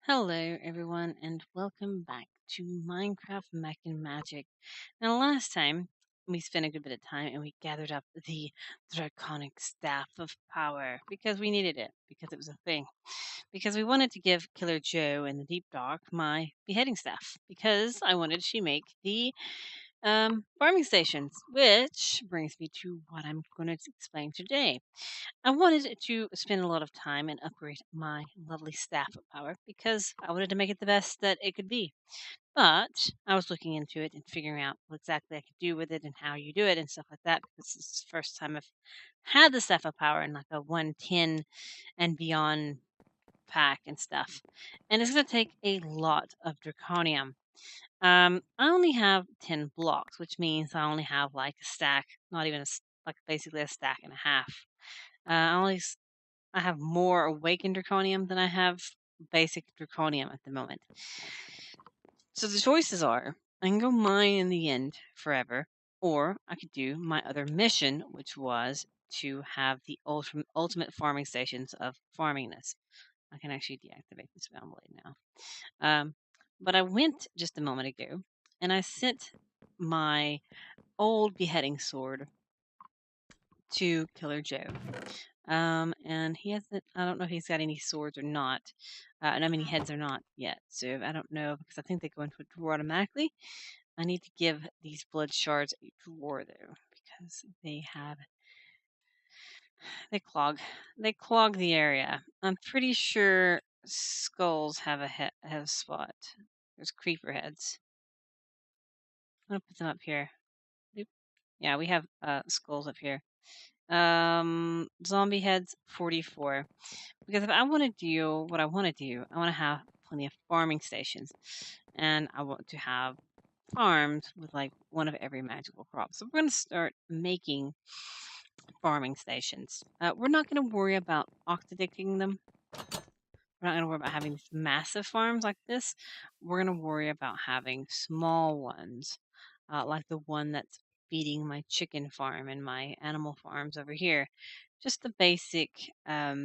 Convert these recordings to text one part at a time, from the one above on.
Hello, everyone, and welcome back to Minecraft Mech and Magic. Now, last time we spent a good bit of time and we gathered up the Draconic Staff of Power because we needed it, because it was a thing. Because we wanted to give Killer Joe in the Deep Dark my beheading staff, because I wanted to make the farming stations, which brings me to what I'm going to explain today. I wanted to spend a lot of time and upgrade my lovely staff of power because I wanted to make it the best that it could be. But I was looking into it and figuring out what exactly I could do with it and how you do it and stuff like that because this is the first time I've had the staff of power in like a 110 and beyond pack and stuff. And it's going to take a lot of Draconium. I only have 10 blocks, which means I only have like a stack, not even like basically a stack and a half. I have more awakened Draconium than I have basic Draconium at the moment. So the choices are I can go mine in the end forever, or I could do my other mission, which was to have the ultimate farming stations of farmingness. I can actually deactivate this Bound Blade now. But I went just a moment ago and I sent my old beheading sword to Killer Joe. And he hasn't, I don't know if he's got any swords or not. And I mean, heads or not yet. So I don't know because I think they go into a drawer automatically. I need to give these blood shards a drawer though because they clog the area. I'm pretty sure skulls have have a spot. There's creeper heads. I'm gonna put them up here. Boop. Yeah, we have skulls up here. Zombie heads 44. Because if I want to do what I want to do, I want to have plenty of farming stations. And I want to have farms with like one of every magical crop. So we're going to start making farming stations. We're not going to worry about octadicting them. We're not going to worry about having these massive farms like this. We're going to worry about having small ones, like the one that's feeding my chicken farm and my animal farms over here. Just the basic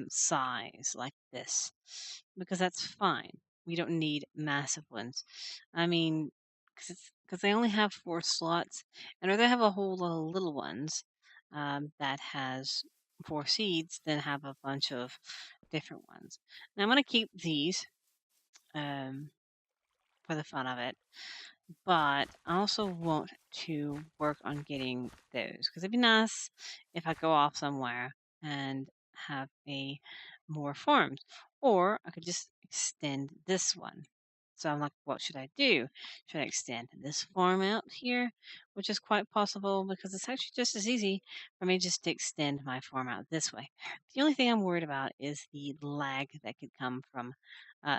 size like this, because that's fine. We don't need massive ones. I mean, because they only have 4 slots, and or they have a whole lot of little ones that has 4 seeds, then have a bunch of different ones. Now I'm going to keep these um, for the fun of it, but I also want to work on getting those because it'd be nice if I go off somewhere and have a more farms, or I could just extend this one. So I'm like, what should I do? Should I extend this farm out here, which is quite possible because it's actually just as easy for me just to extend my farm out this way. The only thing I'm worried about is the lag that could come from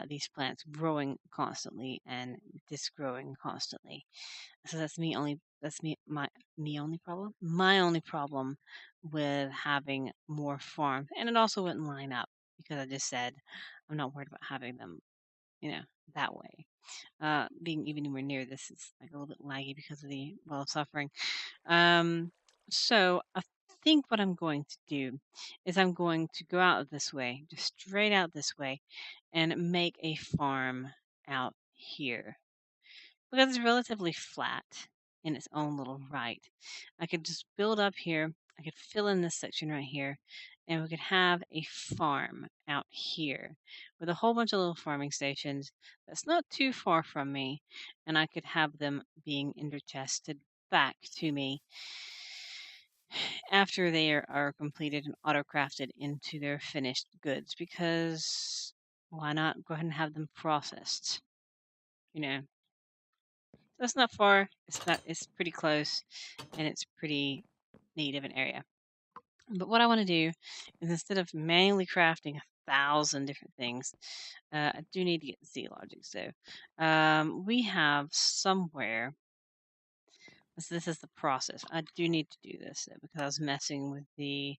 these plants growing constantly and disgrowing constantly. So that's me only problem. My only problem with having more farms, and it also wouldn't line up because I just said I'm not worried about having them, that way. Being even anywhere near this is like a little bit laggy because of the suffering. Um, so I think what I'm going to do is I'm going to go out this way, just straight out this way, and make a farm out here because it's relatively flat in its own little right. I could just build up here. I could fill in this section right here, and we could have a farm out here with a whole bunch of little farming stations that's not too far from me, and I could have them being interchested back to me after they are completed and auto-crafted into their finished goods because why not go ahead and have them processed? You know, so it's not far. It's pretty close, and it's pretty neat of an area. But what I want to do is instead of manually crafting 1,000 different things, I do need to get Z logic. So we have somewhere. So this is the process. I do need to do this because I was messing with the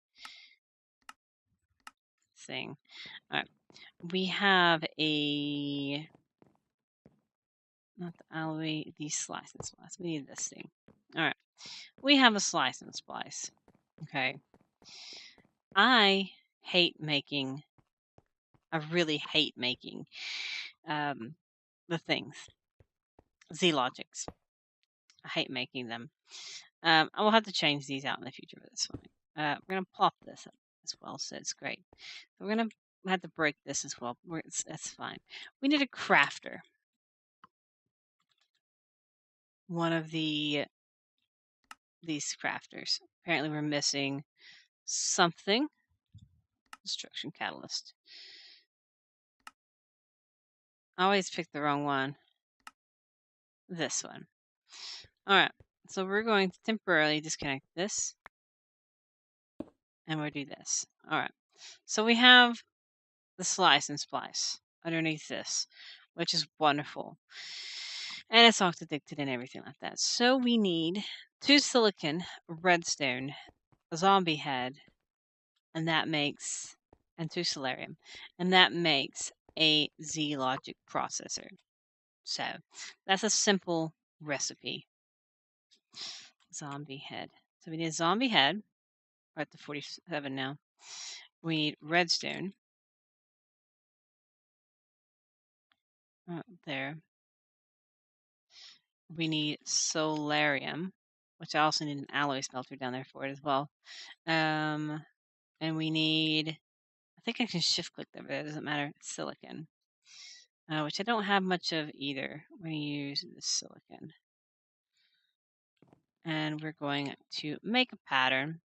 thing. All right, we have a not the alloy, the slice and splice. We need this thing. All right, we have a slice and splice. Okay, I hate making. I really hate making the things, Z logics. I hate making them. I will have to change these out in the future, but that's fine. We're gonna plop this up as well, so it's great. We're gonna have to break this as well. That's fine. We need a crafter. One of these crafters. Apparently, we're missing something. Destruction catalyst. I always pick the wrong one. This one. All right. So we're going to temporarily disconnect this, and we'll do this. All right. So we have the slice and splice underneath this, which is wonderful. And it's octadicted and everything like that. So we need 2 silicon, redstone, a zombie head, and that makes, and 2 solarium, and that makes a Z logic processor. So that's a simple recipe. Zombie head. So we need a zombie head. We're at the 47 now. We need redstone. There. We need solarium, which I also need an alloy smelter down there for it as well. And we need, I think I can shift click there, but it doesn't matter. Silicon, which I don't have much of either. We're going to use the silicon. And we're going to make a pattern.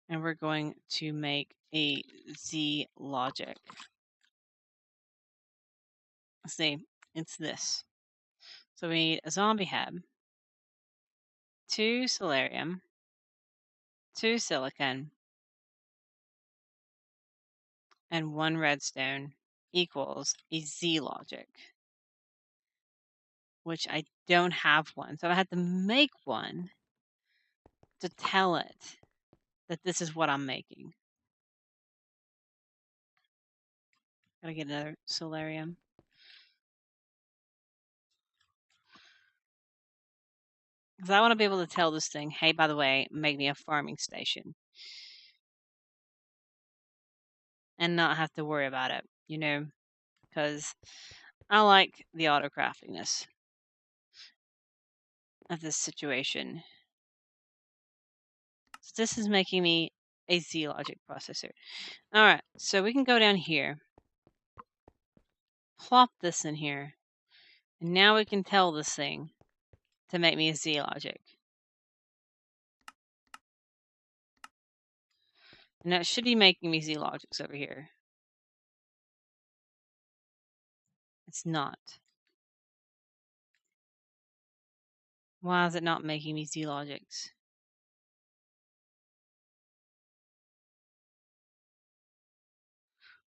And we're going to make a Z logic. Let's see, it's this. So we need a zombie head, 2 solarium, 2 silicon, and 1 redstone equals a Z logic, which I don't have one. So I had to make one to tell it that this is what I'm making. Gotta get another solarium. Because I want to be able to tell this thing, hey, by the way, make me a farming station. And not have to worry about it, you know? Because I like the auto craftiness of this situation. So this is making me a Z logic processor. Alright, so we can go down here, plop this in here, and now we can tell this thing to make me a Z logic. And that should be making me Z logics over here. It's not. Why is it not making me Z logics?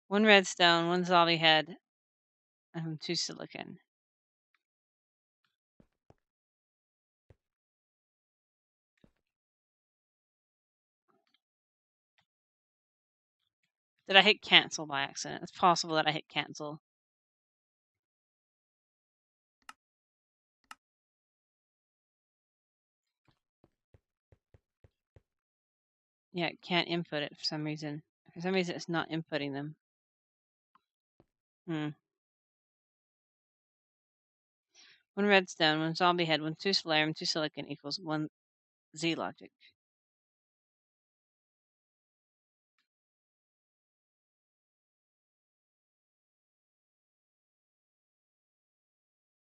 One redstone, 1 zombie head, and 2 silicon. Did I hit cancel by accident? It's possible that I hit cancel. Yeah, it can't input it for some reason. For some reason, it's not inputting them. 1 redstone, 1 zombie head, 1 2 solarium, 2 silicon equals 1 Z logic.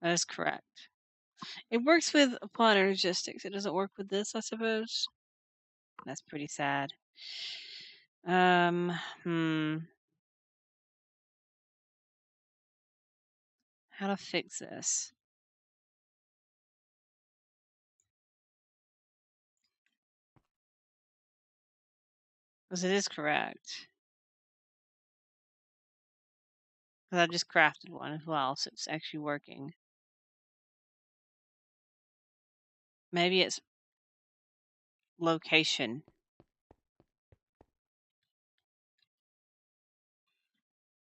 That is correct. It works with applied energistics. It doesn't work with this, I suppose. That's pretty sad. How to fix this? Because it is correct. Because I just crafted one as well, so it's actually working. Maybe it's location.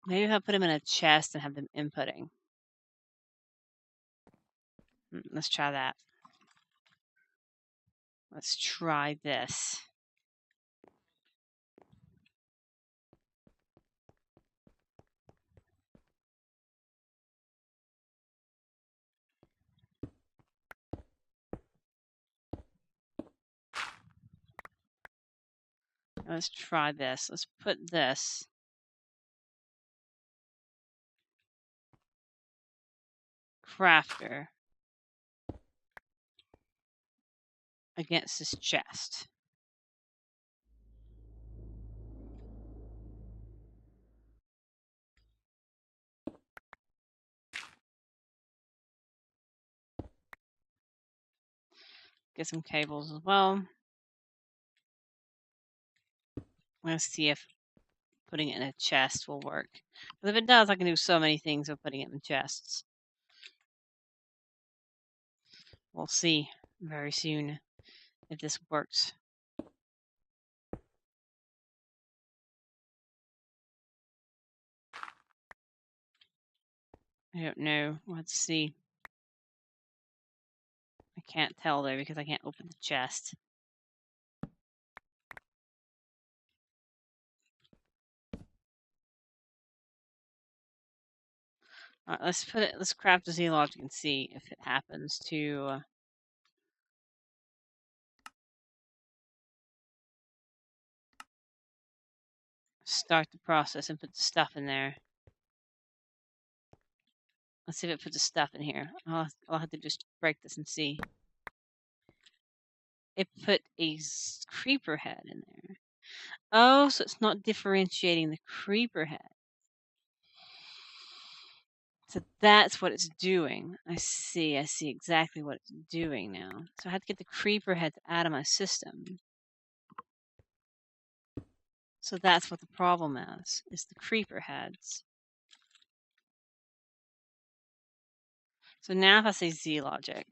Maybe if I put them in a chest and have them inputting. Let's try that. Let's try this. Let's try this. Let's put this crafter against this chest. Get some cables as well. Let's see if putting it in a chest will work. But if it does, I can do so many things with putting it in chests. We'll see very soon if this works. I don't know. Let's see. I can't tell though because I can't open the chest. Alright, let's put it. Let's craft a Z-logic and see if it happens to start the process and put the stuff in there. Let's see if it puts the stuff in here. I'll have to just break this and see. It put a creeper head in there. Oh, so it's not differentiating the creeper head. So that's what it's doing. I see exactly what it's doing now. So I had to get the creeper heads out of my system. So that's what the problem is the creeper heads. So now if I say Z logic,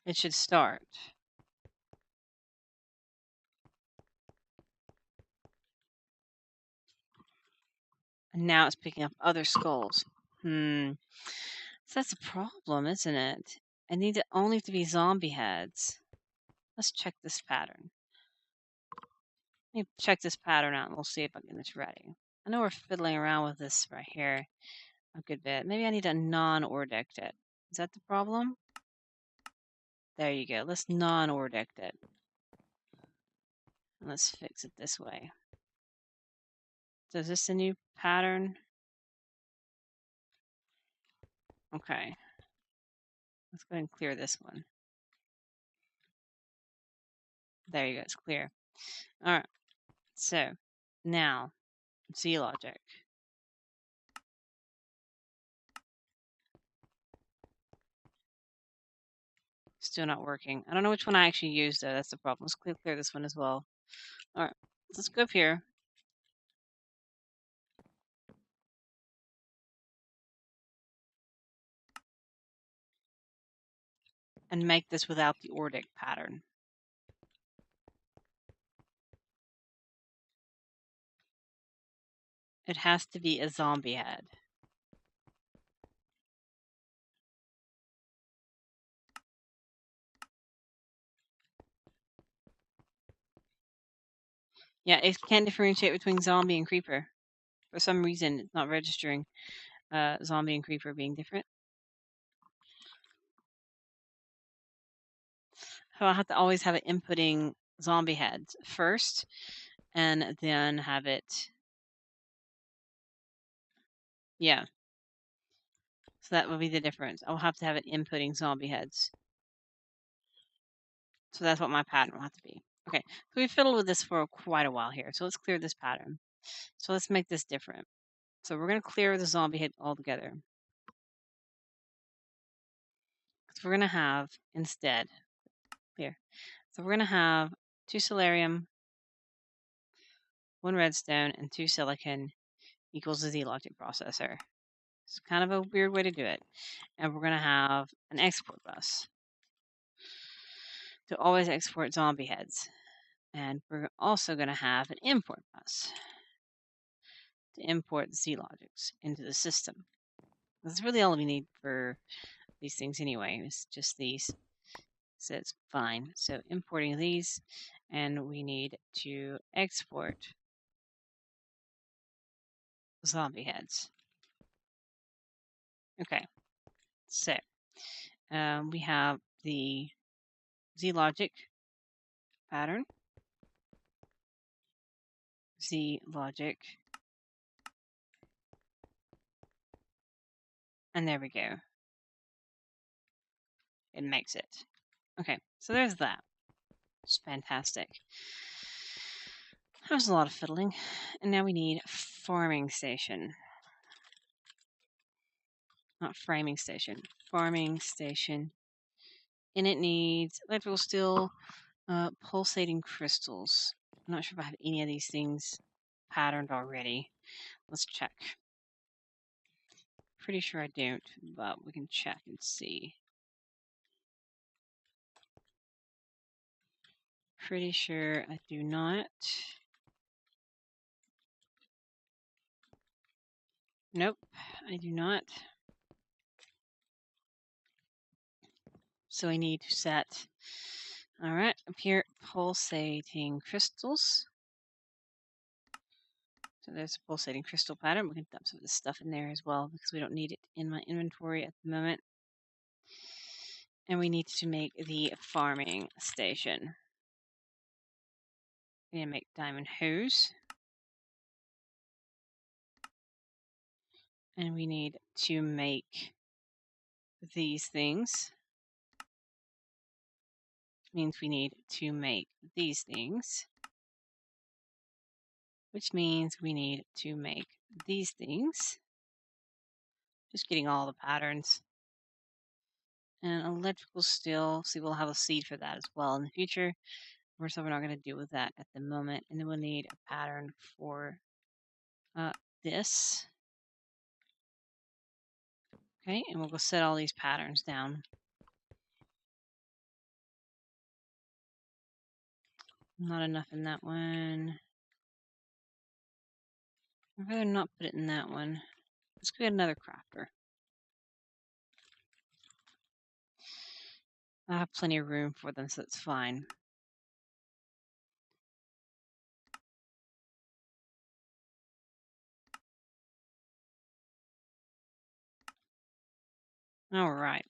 it should start. And now it's picking up other skulls. So that's a problem, isn't it? I need it only to be zombie heads. Let's check this pattern. Let me check this pattern out and we'll see if I can get this ready. I know we're fiddling around with this right here a good bit. Maybe I need to non-ordict it. Is that the problem? There you go. Let's non-ordict it. And let's fix it this way. So is this a new pattern? Okay. Let's go ahead and clear this one. There you go. It's clear. All right. So now, Z logic. Still not working. I don't know which one I actually used though. That's the problem. Let's clear this one as well. All right. Let's go up here. And make this without the ordict pattern. It has to be a zombie head. Yeah, it can't differentiate between zombie and creeper. For some reason, it's not registering zombie and creeper being different. So I'll have to always have it inputting zombie heads first, and then have it. Yeah. So that will be the difference. I'll have to have it inputting zombie heads. So that's what my pattern will have to be. Okay, so we fiddled with this for quite a while here. So let's clear this pattern. So let's make this different. So we're going to clear the zombie head altogether. So we're going to have instead here. So we're going to have 2 solarium, 1 redstone, and 2 silicon equals the Z logic processor. It's kind of a weird way to do it. And we're going to have an export bus to always export zombie heads. And we're also going to have an import bus to import the Z logics into the system. That's really all we need for these things anyway. It's just these. So it's fine. So importing these, and we need to export zombie heads. Okay, so we have the Z logic pattern, Z logic, and there we go. It makes it. Okay, so there's that. It's fantastic. That was a lot of fiddling. And now we need farming station. Not framing station. Farming station. And it needs electrical steel, pulsating crystals. I'm not sure if I have any of these things patterned already. Let's check. Pretty sure I don't, but we can check and see. Pretty sure I do not. Nope, I do not. So I need to set, all right, up here, pulsating crystals. So there's a pulsating crystal pattern. We can dump some of this stuff in there as well because we don't need it in my inventory at the moment. And we need to make the farming station. We need to make diamond hose. And we need to make these things. Which means we need to make these things. Which means we need to make these things. Just getting all the patterns. And electrical steel. See, we'll have a seed for that as well in the future. We're not going to deal with that at the moment. And then we'll need a pattern for this. Okay, and we'll go set all these patterns down. Not enough in that one. I'd rather not put it in that one. Let's get another crafter. I have plenty of room for them, so it's fine. All right.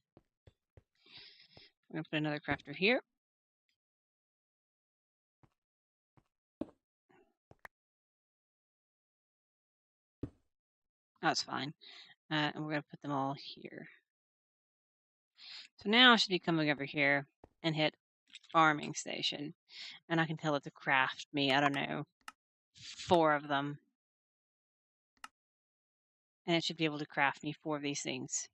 I'm going to put another crafter here. That's fine. And we're going to put them all here. So now I should be coming over here and hit farming station. And I can tell it to craft me, I don't know, 4 of them. And it should be able to craft me 4 of these things.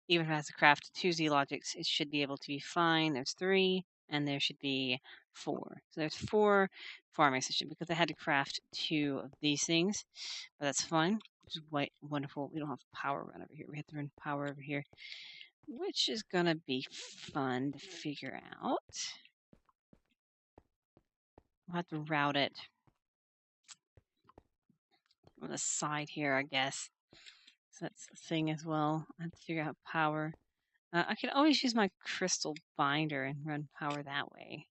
Even if it has to craft 2 Z logics, it should be able to be fine. There's 3, and there should be 4. So there's 4 farming stations because I had to craft 2 of these things. But that's fine. Which is wonderful. We don't have power run over here. We have to run power over here, which is going to be fun to figure out. We'll have to route it on the side here, I guess. So that's the thing as well. I have to figure out power. I could always use my crystal binder and run power that way.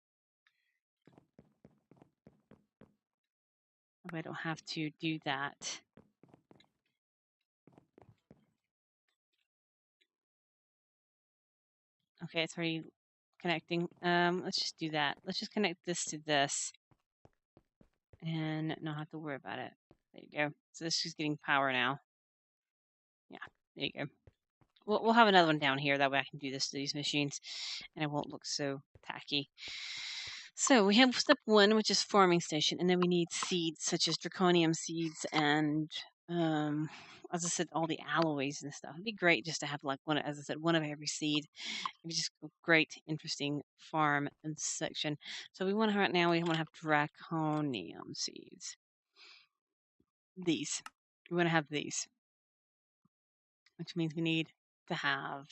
If I don't have to do that. Okay, it's already connecting. Let's just do that. Let's just connect this to this. And not have to worry about it. There you go. So this is getting power now. Yeah, there you go. We'll have another one down here. That way I can do this to these machines. And it won't look so tacky. So we have step 1, which is farming station. And then we need seeds, such as draconium seeds and... as I said, all the alloys and stuff. It'd be great just to have like one, as I said, one of every seed. It'd be just a great, interesting farm and section. So we want to right now. We want to have draconium seeds. These. We want to have these, which means we need to have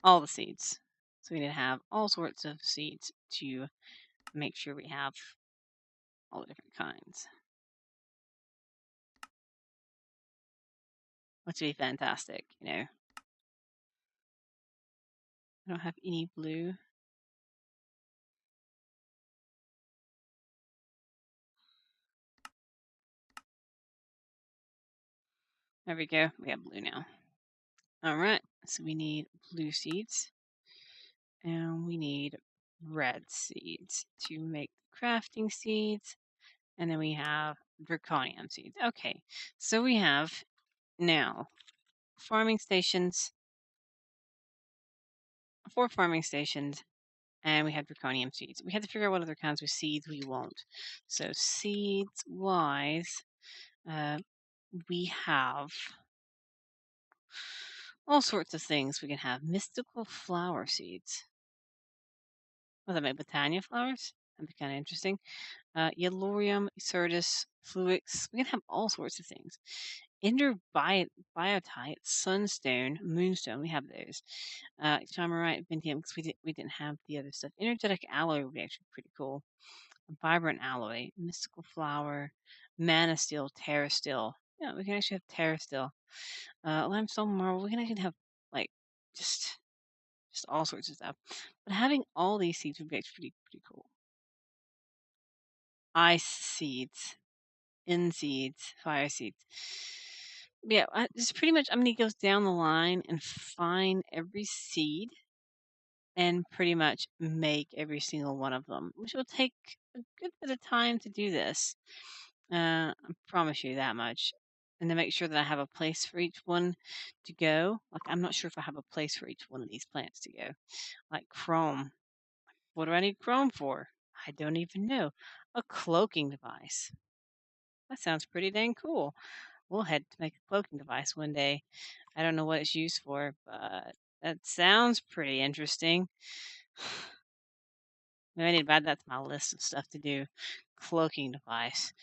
all the seeds. So we need to have all sorts of seeds to make sure we have all the different kinds. Which would be fantastic, you know. I don't have any blue. There we go. We have blue now. All right. So we need blue seeds. And we need red seeds to make crafting seeds. And then we have Draconium seeds. Okay. So we have now farming stations, 4 farming stations, and we have Draconium seeds. We have to figure out what other kinds of seeds we want. So seeds wise, we have all sorts of things. We can have mystical flower seeds. What that make? Botania flowers? That'd be kind of interesting. Yellorium, Certus, Fluix. We can have all sorts of things. Ender biotite, Sunstone, Moonstone. We have those. Ephemerite, Vintium, because we didn't have the other stuff. Energetic alloy would be actually pretty cool. Vibrant alloy, mystical flower, mana steel, terra steel. Yeah, we can actually have terra steel. Limestone marble. We can actually have like just all sorts of stuff. But having all these seeds would be actually pretty cool. Ice seeds, in seeds, fire seeds. Yeah, it's pretty much. I'm gonna go down the line and find every seed and pretty much make every single one of them, which will take a good bit of time to do this. I promise you that much. And to make sure that I have a place for each one to go. Like, I'm not sure if I have a place for each one of these plants to go. Like chrome. What do I need chrome for? I don't even know. A cloaking device. That sounds pretty dang cool. We'll head to make a cloaking device one day. I don't know what it's used for, but that sounds pretty interesting. Maybe I need to add that to my list of stuff to do. Cloaking device.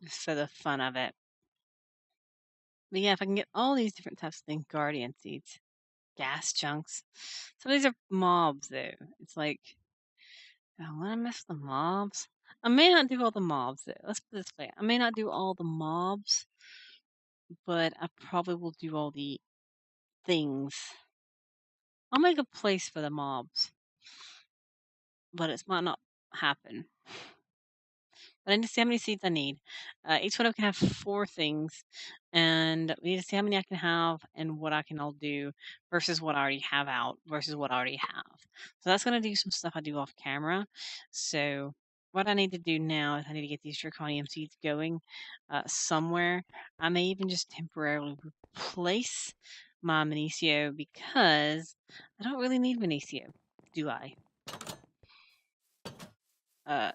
Just for the fun of it. But yeah, if I can get all these different types of things, guardian seeds, gas chunks. Some of these are mobs though. It's like, I want to miss the mobs. I may not do all the mobs though. Let's put it this way. I may not do all the mobs, but I probably will do all the things. I'll make a place for the mobs, but it might not happen. But I need to see how many seeds I need. Each one of them can have 4 things, and we need to see how many I can have and what I can all do versus what I already have out versus what I already have. So that's going to do some stuff I do off camera. So what I need to do now is I need to get these Draconium seeds going somewhere. I may even just temporarily replace my Minicio because I don't really need Minicio, do I?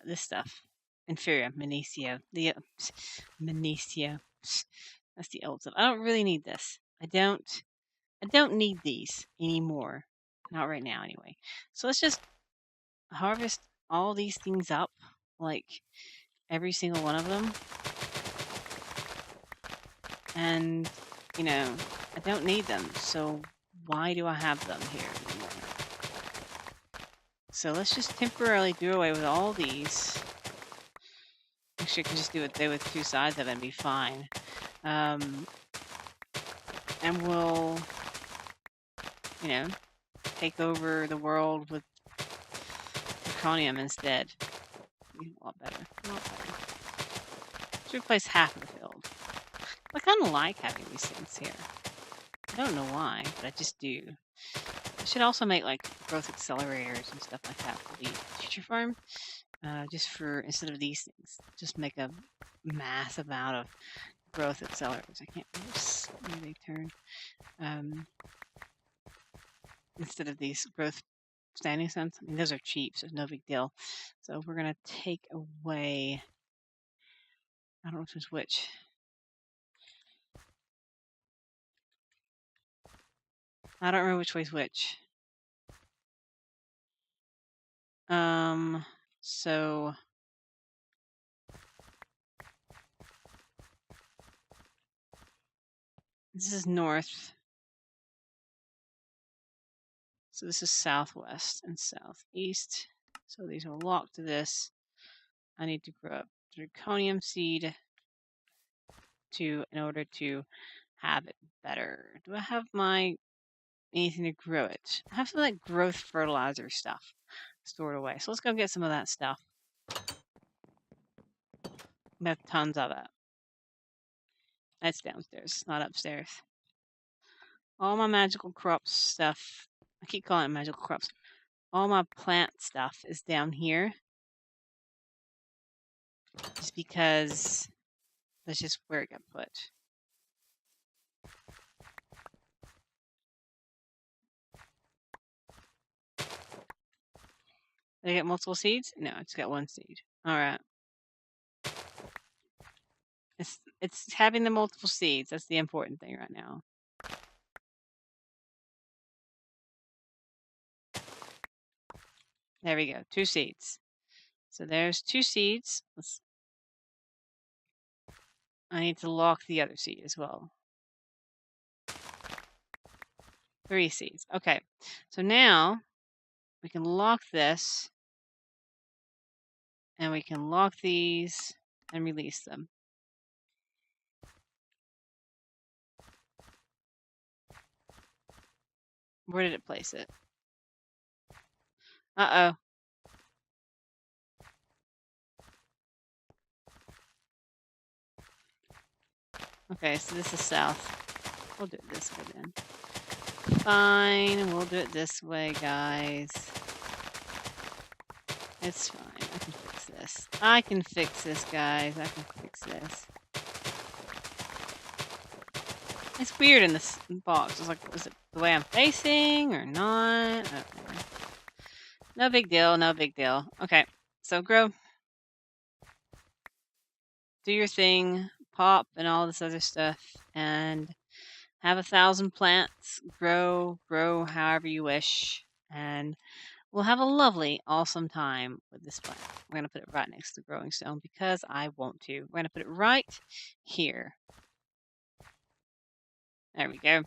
This stuff. Inferior, Minicio. The Minicio. That's the old stuff. I don't really need this. I don't need these anymore. Not right now anyway. So let's just harvest all these things up. Like every single one of them. And, you know, I don't need them. So why do I have them here anymore? So let's just temporarily do away with all these. Actually, I can just do it there with 2 sides of it and be fine. And we'll, you know, take over the world with Draconium instead. A lot better. A lot better. Let's replace half of the field. I kind of like having these things here. I don't know why, but I just do. I should also make like growth accelerators and stuff like that for the future farm. Just for, instead of these things, just make a mass amount of growth accelerators. I can't where they turn. Instead of these growth standing stones. I mean, those are cheap, so it's no big deal. So we're going to take away, I don't know which is which. I don't remember which way's which. So this is north. So this is southwest and southeast. So these are locked to this. I need to grow up Draconium seed in order to have it better. Do I have anything to grow it? I have some like growth fertilizer stuff stored away. So let's go get some of that stuff. We have tons of it. That's downstairs, not upstairs. All my magical crops stuff, I keep calling it magical crops. All my plant stuff is down here. Just because that's just where it got put. Did I get multiple seeds? No, I just got one seed. Alright. It's having the multiple seeds. That's the important thing right now. There we go. 2 seeds. So there's 2 seeds. I need to lock the other seed as well. 3 seeds. Okay. So now we can lock this. And we can lock these and release them. Where did it place it? Uh-oh. Okay, so this is south. We'll do it this way then. Fine, we'll do it this way, guys. It's fine. I can fix this. I can fix this, guys. I can fix this. It's weird in this box. It's like, is it the way I'm facing or not? Okay. No big deal. No big deal. Okay, so grow. Do your thing. Pop and all this other stuff. And have 1,000 plants. Grow however you wish. And we'll have a lovely, awesome time with this plant. We're going to put it right next to the growing stone because I want to. We're going to put it right here. There we go.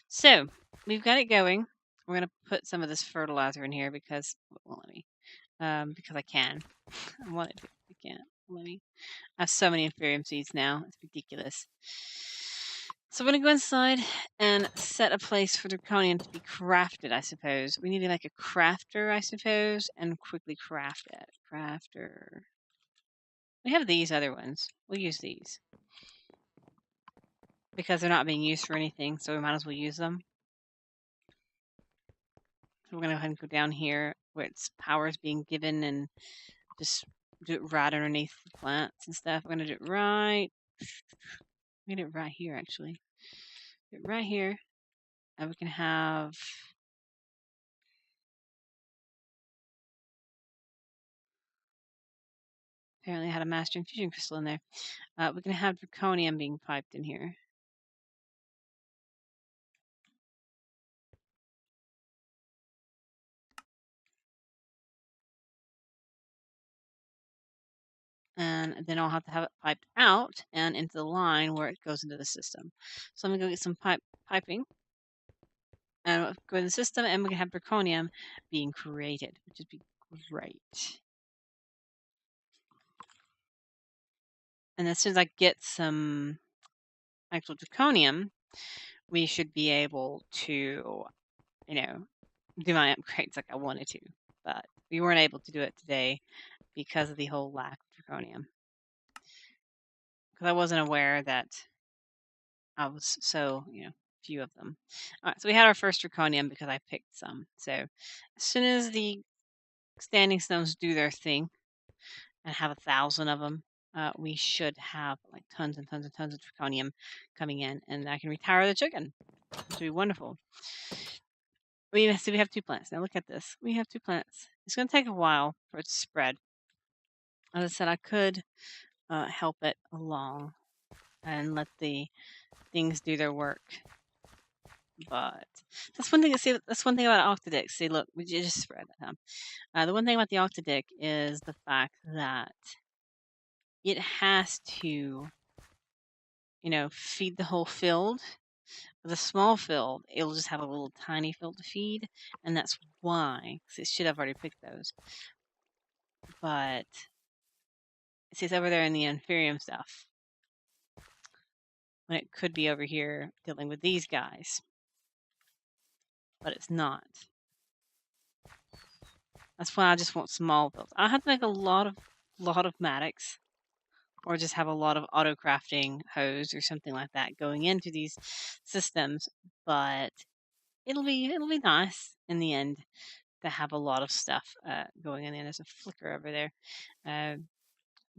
So, we've got it going. We're going to put some of this fertilizer in here because, well, let me, because I can. I want it to, I can't. Let me. I have so many Inferium seeds now. It's ridiculous. So I'm going to go inside and set a place for Draconium to be crafted, I suppose. We need to make a crafter, I suppose, and quickly craft it. Crafter. We have these other ones. We'll use these. Because they're not being used for anything, so we might as well use them. So we're going to go ahead and go down here where its power is being given and just do it right underneath the plants and stuff. We're going to do it right. We do it right here, actually. Do it right here. And we can have... Apparently I had a master infusion crystal in there. We can have Draconium being piped in here. And then I'll have to have it piped out and into the line where it goes into the system. So I'm going to go get some piping. And go in the system, and we can have Draconium being created, which would be great. And as soon as I get some actual Draconium, we should be able to, do my upgrades like I wanted to. But we weren't able to do it today because of the whole lack of Draconium. Because I wasn't aware that I was so, few of them. All right, so we had our first Draconium because I picked some. So as soon as the standing stones do their thing and have 1,000 of them, we should have like tons and tons and tons of Draconium coming in, and I can retire the chicken, which would be wonderful. So we have 2 plants. Now look at this. We have 2 plants. It's going to take a while for it to spread. As I said, I could help it along and let the things do their work. But that's one thing. See, that's one thing about Octadic. See, look, we just spread that. The one thing about the Octadic is the fact that it has to, feed the whole field. With a small field, it'll just have a little tiny field to feed, and that's why. Because it should have already picked those. But it's over there in the Inferium stuff. When it could be over here dealing with these guys. But it's not. That's why I just want small builds. I have to make a lot of Maddox. or just have a lot of auto crafting hose or something like that going into these systems. But it'll be nice in the end to have a lot of stuff going in. There's a flicker over there. Uh,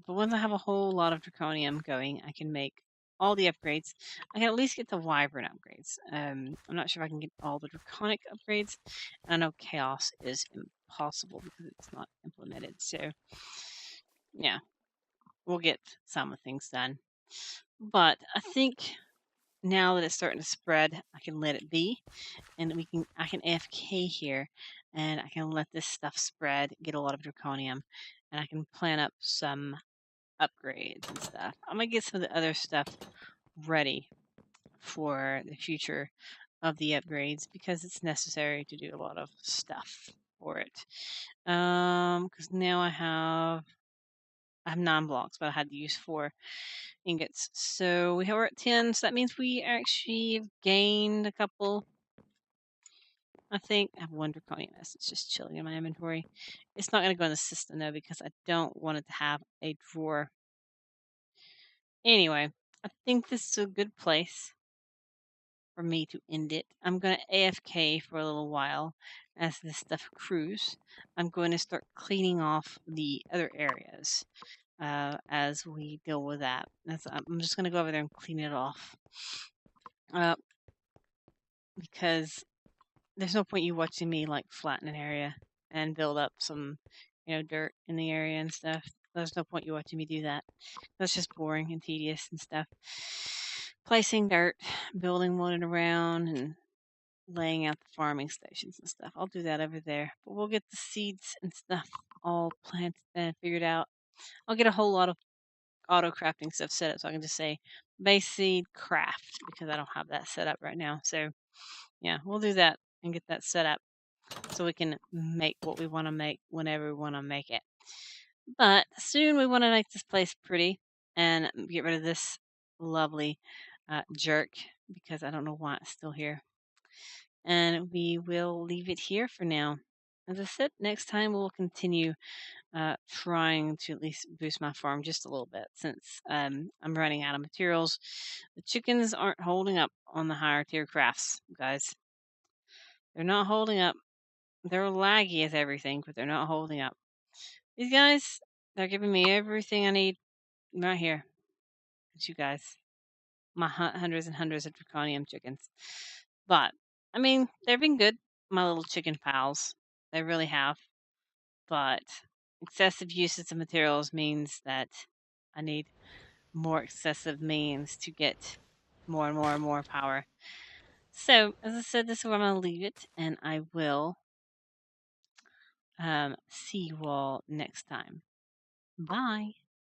but once I have a whole lot of Draconium going, I can make all the upgrades. I can at least get the Wyvern upgrades. I'm not sure if I can get all the Draconic upgrades. And I know Chaos is impossible because it's not implemented. So, yeah, we'll get some of things done. But I think now that it's starting to spread, I can let it be, and I can AFK here, and I can let this stuff spread, get a lot of Draconium, and I can plan up some upgrades and stuff. I'm gonna get some of the other stuff ready for the future of the upgrades because it's necessary to do a lot of stuff for it. Because now I have 9 blocks, but I had to use 4 ingots. So we're at 10, so that means we actually have gained a couple. I think I have 1 Draconium. It's just chilling in my inventory. It's not going to go in the system though because I don't want it to have a drawer. Anyway, I think this is a good place for me to end it. I'm going to AFK for a little while as this stuff accrues. I'm going to start cleaning off the other areas as we deal with that. I'm just going to go over there and clean it off because there's no point you watching me like flatten an area and build up some, dirt in the area and stuff. There's no point you watching me do that. That's just boring and tedious and stuff. Placing dirt, building one around, and laying out the farming stations and stuff. I'll do that over there. But we'll get the seeds and stuff all planted and figured out. I'll get a whole lot of auto crafting stuff set up so I can just say base seed craft because I don't have that set up right now. So yeah, we'll do that and get that set up so we can make what we want to make whenever we want to make it. But soon we want to make this place pretty and get rid of this lovely jerk because I don't know why it's still here. And we will leave it here for now. As I said, next time we'll continue trying to at least boost my farm just a little bit since I'm running out of materials. The chickens aren't holding up on the higher tier crafts, guys. They're not holding up. They're laggy as everything, but they're not holding up. These guys, they're giving me everything I need right here. It's you guys. My hundreds and hundreds of Draconium chickens. But, I mean, they've been good, my little chicken pals. They really have. But excessive usage of materials means that I need more excessive means to get more and more and more power. So, as I said, this is where I'm going to leave it, and I will see you all next time. Bye.